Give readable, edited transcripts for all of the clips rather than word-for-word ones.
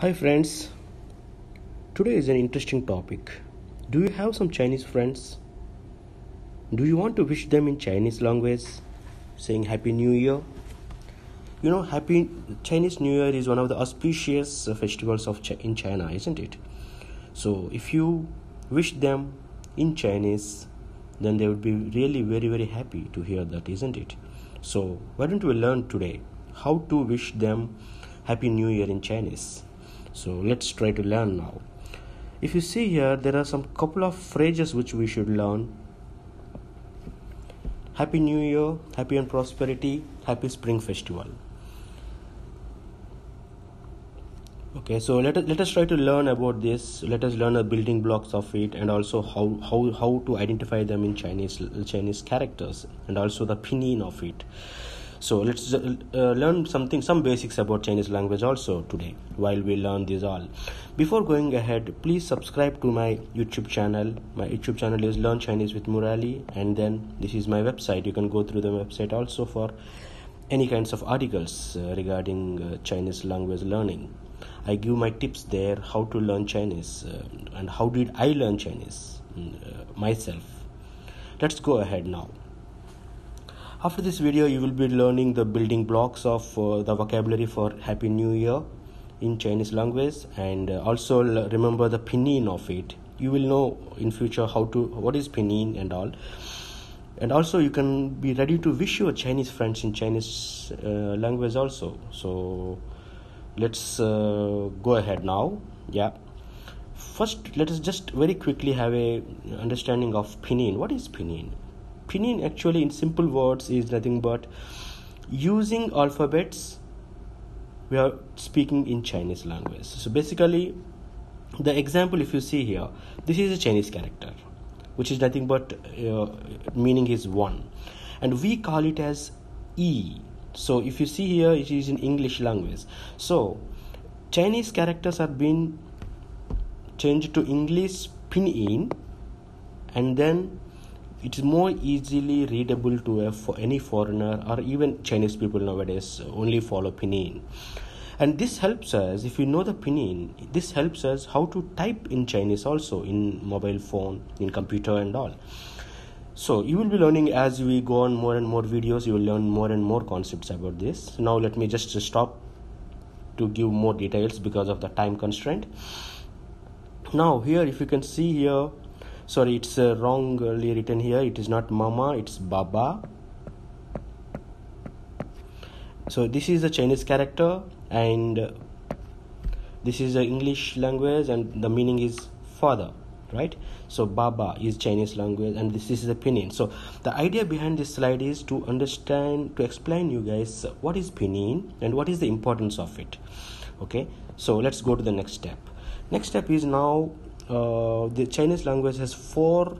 Hi friends, today is an interesting topic. Do you have some Chinese friends? Do you want to wish them in Chinese language, saying Happy New Year? You know, Happy Chinese New Year is one of the auspicious festivals in China, isn't it? So if you wish them in Chinese, then they would be really very very happy to hear that, isn't it? So why don't we learn today how to wish them Happy New Year in Chinese? So let's try to learn now. If you see here, there are some couple of phrases which we should learn. Happy New Year, Happy and Prosperity, Happy Spring Festival. Okay, so let us try to learn about this. Let us learn the building blocks of it, and also how to identify them in Chinese characters, and also the Pin Yin of it. So let's learn some basics about Chinese language also today while we learn this all. Before going ahead, please subscribe to my YouTube channel. My YouTube channel is Learn Chinese with Murali, and then this is my website. You can go through the website also for any kinds of articles regarding Chinese language learning. I give my tips there how to learn Chinese and how did I learn Chinese myself. Let's go ahead now. After this video, you will be learning the building blocks of the vocabulary for Happy New Year in Chinese language, and also remember the pinyin of it. You will know in future what is pinyin and all. And also you can be ready to wish your Chinese friends in Chinese language also. So let's go ahead now. Yeah. First, let us just very quickly have a understanding of pinyin. What is pinyin? Pinyin actually in simple words is nothing but using alphabets we are speaking in Chinese language. So basically the example, if you see here, this is a Chinese character which is nothing but meaning is 1, and we call it as E. So if you see here, it is in English language. So Chinese characters are being changed to English pinyin, and then it is more easily readable to for any foreigner, or even Chinese people nowadays only follow pinyin. And this helps us, if you know the pinyin, this helps us how to type in Chinese also in mobile phone, in computer and all. So you will be learning as we go on more and more videos. You will learn more and more concepts about this. Now let me just stop to give more details because of the time constraint. Now here, if you can see here, sorry, it's wrongly written here. It is not mama, it's baba. So this is a Chinese character, and this is the English language, and the meaning is father, right? So baba is Chinese language, and this is the pinyin. So the idea behind this slide is to explain you guys what is pinyin and what is the importance of it. Okay, so let's go to the next step. Next step is now the Chinese language has 4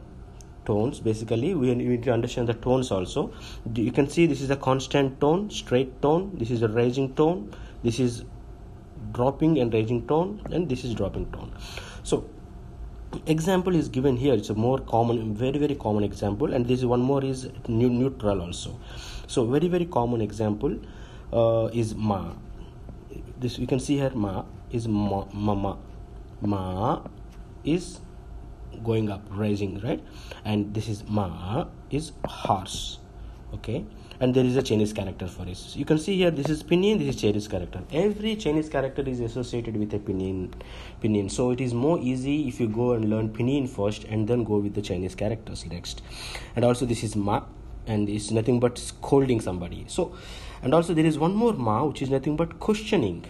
tones. Basically we need to understand the tones also. You can see this is a constant tone, straight tone, this is a rising tone, this is dropping and rising tone, and this is dropping tone. So example is given here. It's a more common, very very common example, and this one more is neutral also. So very very common example is ma. This you can see here, ma is mama, ma is going up, rising, right? And this is ma is horse. Okay, and there is a Chinese character for it. You can see here, this is pinyin, this is Chinese character. Every Chinese character is associated with a pinyin. So it is more easy if you go and learn pinyin first and then go with the Chinese characters next. And also this is ma, and it's nothing but scolding somebody. So, and also there is one more ma, which is nothing but questioning.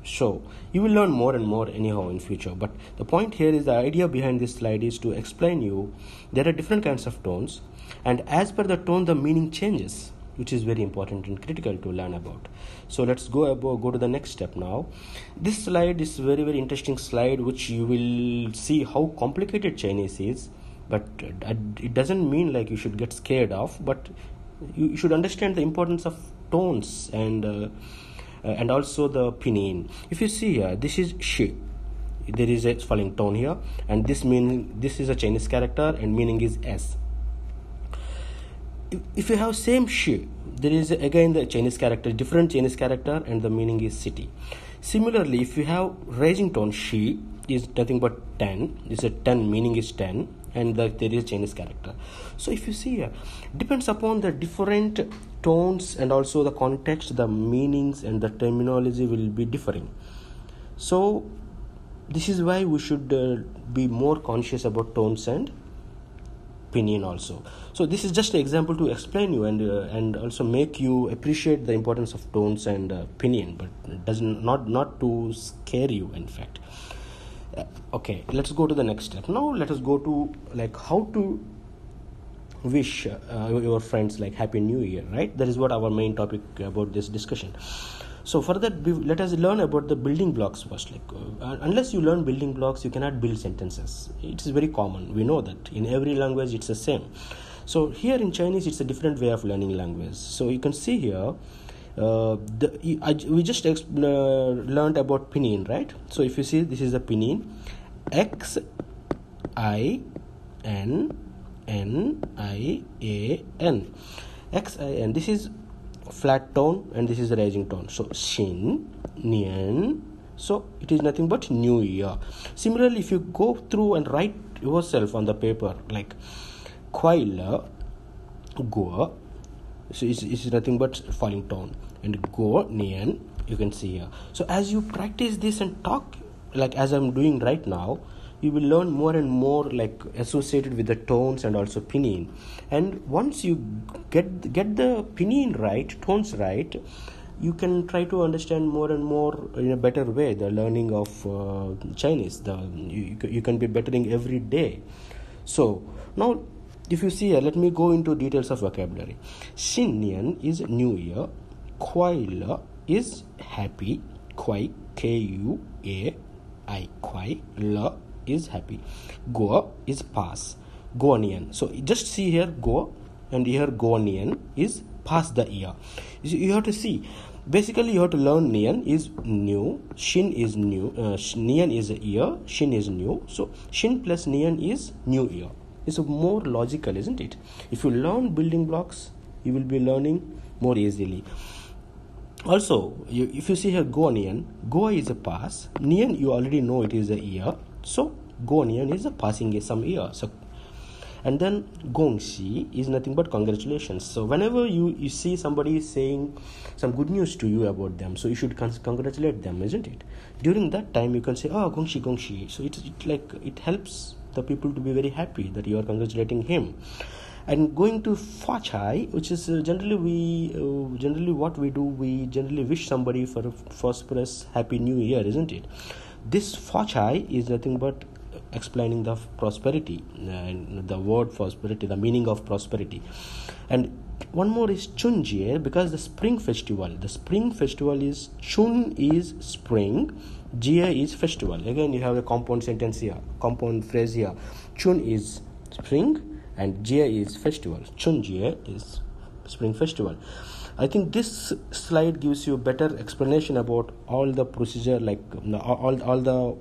So you will learn more and more anyhow in future, but the point here is the idea behind this slide is to explain you there are different kinds of tones, and as per the tone the meaning changes, which is very important and critical to learn about. So let's go to the next step now. This slide is very very interesting slide, which you will see how complicated Chinese is, but it doesn't mean like you should get scared of, but you should understand the importance of tones and also the pinyin. If you see here, this is shi, there is a falling tone here, and this is a Chinese character and meaning is s. If you have same shi, there is again the Chinese character, different Chinese character, and the meaning is city. Similarly, if you have raising tone, she is nothing but 10. This is 10, meaning is 10, and there is Chinese character. So if you see here, depends upon the different tones and also the context, the meanings and the terminology will be differing. So this is why we should be more conscious about tones and Pin Yin also. So this is just an example to explain you and also make you appreciate the importance of tones and Pin Yin, but it does not to scare you, in fact. Okay, let's go to the next step. Now let us go to like how to wish your friends like Happy New Year, right? That is what our main topic about this discussion. So for that, let us learn about the building blocks first. Like unless you learn building blocks, you cannot build sentences. It is very common. We know that in every language it's the same. So here in Chinese, it's a different way of learning language. So you can see here, we just learned about Pin Yin, right? So if you see, this is the Pin Yin, X I N N I A N, X I N. This is flat tone and this is the rising tone. So Xin Nian, so it is nothing but New Year. Similarly, if you go through and write yourself on the paper like Kuai Le Guo, so it's nothing but falling tone, and Guo Nian, you can see here. So as you practice this and talk like as I'm doing right now, you will learn more and more like associated with the tones and also Pin Yin. And once you get the Pin Yin right, tones right, you can try to understand more and more in a better way the learning of Chinese. You can be bettering every day. So now if you see here, let me go into details of vocabulary. Xin Nian is New Year. Kuai Le is happy. Kuai, K-U-A-I, Kuai Le is happy. Go is pass. Guonian. So just see here go, and here Guonian is pass the year. You have to see. Basically, you have to learn Nian is new, Shin is new, Nian is a year, Shin is new. So Shin plus Nian is new year. It's more logical, isn't it? If you learn building blocks, you will be learning more easily. Also, if you see here Guonian, Go is a pass. Nian, you already know it is a year. So Guonian is a passing some year. So, and then Gongxi is nothing but congratulations. So whenever you see somebody saying some good news to you about them, so you should congratulate them, isn't it? During that time, you can say, oh, Gongxi, Gongxi. So it helps the people to be very happy that you are congratulating him. And going to Fa Chai, which is generally what we do, we generally wish somebody for a prosperous Happy New Year, isn't it? This Fa Chai is nothing but explaining the prosperity, the word prosperity, the meaning of prosperity. And one more is Chun Jie, because the spring festival is Chun is spring, Jie is festival. Again, you have a compound sentence here, compound phrase here. Chun is spring and Jie is festival. Chun Jie is spring festival. I think this slide gives you better explanation about all the procedure, like all the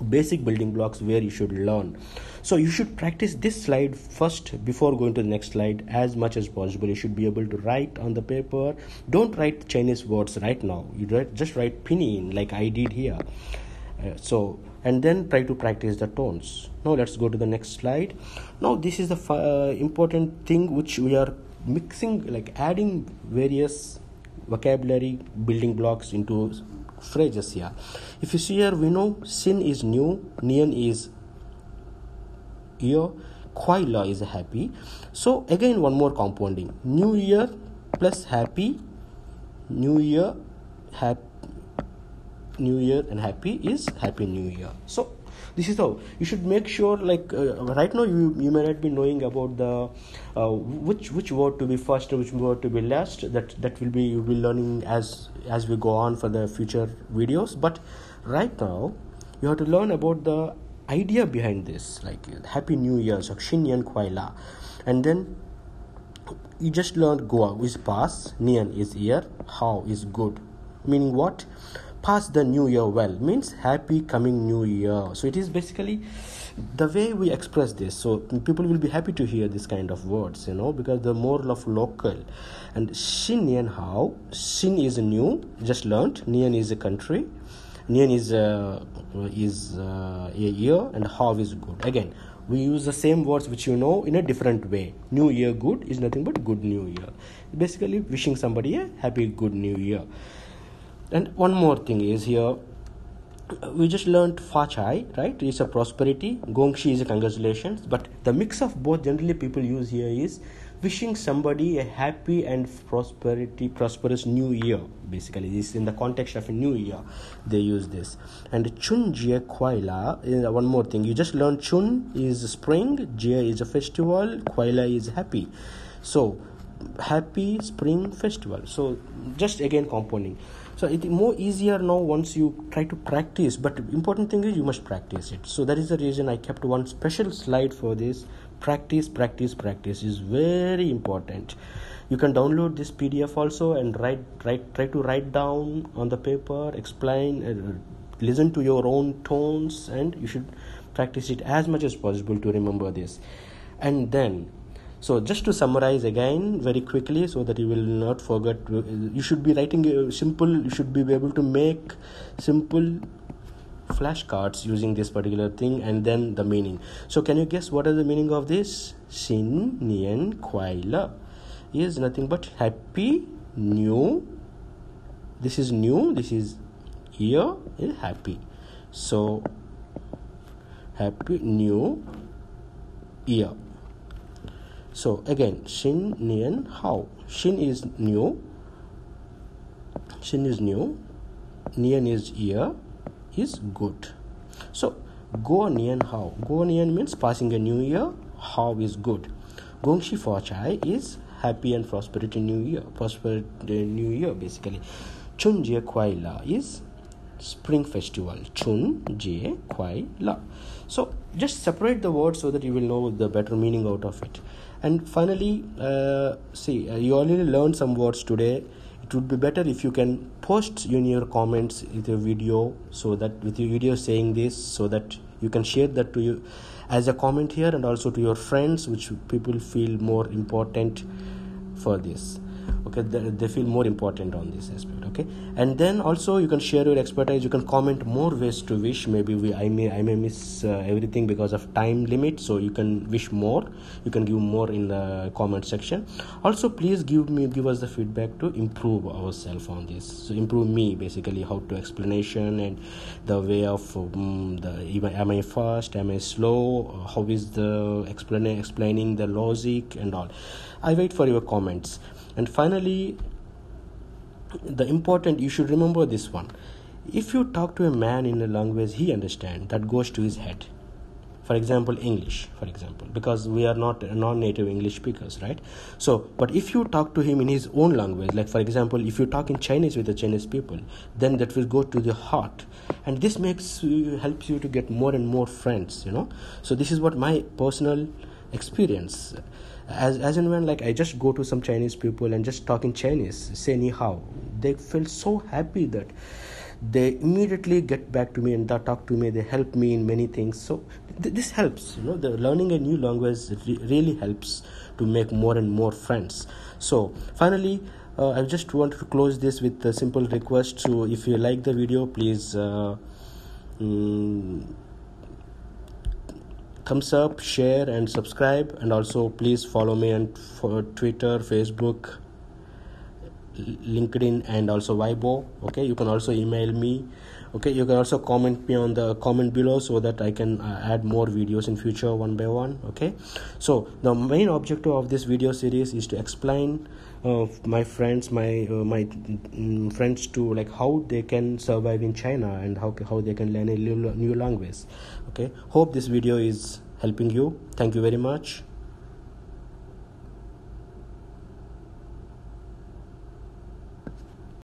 basic building blocks where you should learn. So you should practice this slide first before going to the next slide as much as possible. You should be able to write on the paper. Don't write Chinese words right now. Just write Pin Yin like I did here. And then try to practice the tones. Now let's go to the next slide. Now this is the important thing which we are mixing, like adding various vocabulary building blocks into phrases here. If you see here, we know Sin is new, Nian is year, Kuai Le is happy. So again, one more compounding. New Year plus happy, New Year, New Year and happy is Happy New Year. So this is how you should make sure, like right now you may not be knowing about the which word to be first and which word to be last. That will be, you'll be learning as we go on for the future videos. But right now you have to learn about the idea behind this, like Happy New Year, so Xin Nian Kuai Le. And then you just learned Guo is pass, Nian is year, Hao is good, meaning what? Pass the new year well means happy coming new year. So it is basically the way we express this, so people will be happy to hear this kind of words, because they're more of local. And Xin Nian Hao, Xin is new, just learned. Nian is a country, Nian is a year, and Hao is good. Again, we use the same words which in a different way. New year good is nothing but good new year, basically wishing somebody a happy good new year. And one more thing is here, we just learned Fa Chai, right? It's a prosperity. Gongxi is a congratulations. But the mix of both generally people use here is wishing somebody a happy and prosperous new year. Basically, this in the context of a new year, they use this. And Chun Jie Kuai La, one more thing. You just learned Chun is spring, Jie is a festival, Kuai La is happy. So, happy spring festival. So, just again compounding. So it is more easier now once you try to practice, but important thing is you must practice it. So that is the reason I kept one special slide for this. Practice is very important. You can download this PDF also and try to write down on the paper, explain, listen to your own tones, and you should practice it as much as possible to remember this. And then, so just to summarize again very quickly so that you will not forget, you should be writing you should be able to make simple flashcards using this particular thing, and then the meaning. So can you guess what is the meaning of this? Xin Nian Kuai La is nothing but happy new. This is new, this is year, is happy. So happy new year. So again, Xin Nian Hao. Xin is new, Nian is year, is good. So Go Nian Hao. Go Nian means passing a new year, Hao is good. Gongxi Fa Chai is happy and prosperity new year basically. Chun Jie Kuai La is spring festival. Chun Jie Kuai La. So just separate the words so that you will know the better meaning out of it. And finally, you already learned some words today. It would be better if you can post in your comments with your video, so that with your video saying this, so that you can share that to you as a comment here, and also to your friends, which people feel more important for this. Okay, they feel more important on this aspect. Okay, and then also you can share your expertise. You can comment more ways to wish. Maybe I may miss everything because of time limit, so you can wish more. You can give more in the comment section. Also, please give us the feedback to improve ourselves on this. So improve me basically, how to explanation and the way of am I fast, am I slow, how is the explaining the logic and all. I wait for your comments. And finally, you should remember this one. If you talk to a man in a language he understands, that goes to his head. For example, English, because we are not non-native English speakers, right? So, but if you talk to him in his own language, like for example, if you talk in Chinese with the Chinese people, then that will go to the heart. And this helps you to get more and more friends, So this is what my personal experience. As and when, like, I just go to some Chinese people and just talk in Chinese, say ni hao, they feel so happy that they immediately get back to me and talk to me. They help me in many things. So this helps, the learning a new language really helps to make more and more friends. So finally, I just wanted to close this with a simple request. So if you like the video, please thumbs up, share and subscribe, and also please follow me on Twitter, Facebook, LinkedIn and also Weibo. Okay, you can also email me. Okay, you can also comment me on the comment below so that I can add more videos in future one by one. Okay, so the main objective of this video series is to explain my friends to, like, how they can survive in China and how they can learn a new language. Okay, hope this video is helping you. Thank you very much.